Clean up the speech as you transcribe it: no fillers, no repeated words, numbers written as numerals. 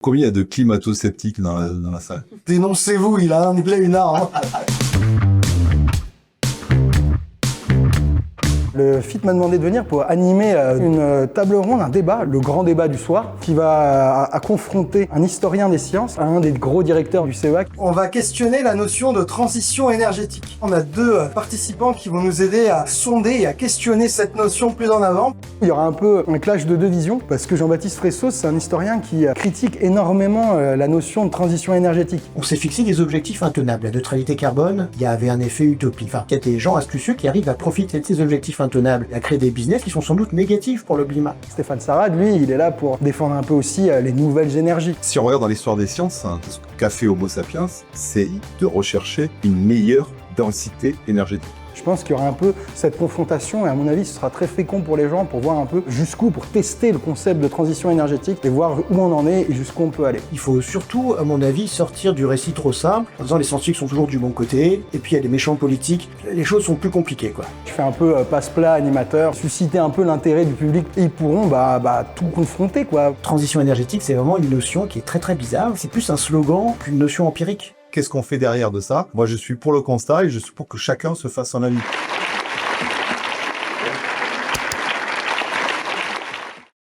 Combien il y a de climato-sceptiques dans la salle? Dénoncez-vous, il a un blé, une arme. Le FIT m'a demandé de venir pour animer une table ronde, un débat, le grand débat du soir, qui va à confronter un historien des sciences à un des gros directeurs du CEAC. On va questionner la notion de transition énergétique. On a deux participants qui vont nous aider à sonder et à questionner cette notion plus en avant. Il y aura un peu un clash de deux visions, parce que Jean-Baptiste Fressos, c'est un historien qui critique énormément la notion de transition énergétique. On s'est fixé des objectifs intenables. La neutralité carbone, il y avait un effet utopie. Enfin, il y a des gens astucieux qui arrivent à profiter de ces objectifs intenables et à créer des business qui sont sans doute négatifs pour le climat. Stéphane Sarad, lui, il est là pour défendre un peu aussi les nouvelles énergies. Si on regarde dans l'histoire des sciences, ce qu'a fait Homo sapiens, c'est de rechercher une meilleure densité énergétique. Je pense qu'il y aura un peu cette confrontation et à mon avis ce sera très fécond pour les gens pour voir un peu jusqu'où, pour tester le concept de transition énergétique et voir où on en est et jusqu'où on peut aller. Il faut surtout, à mon avis, sortir du récit trop simple, en disant les scientifiques sont toujours du bon côté, et puis il y a des méchants politiques, les choses sont plus compliquées quoi. Je fais un peu passe-plat animateur, susciter un peu l'intérêt du public et ils pourront tout confronter quoi. Transition énergétique, c'est vraiment une notion qui est très très bizarre, c'est plus un slogan qu'une notion empirique. Qu'est-ce qu'on fait derrière de ça? Moi, je suis pour le constat et je suis pour que chacun se fasse son avis.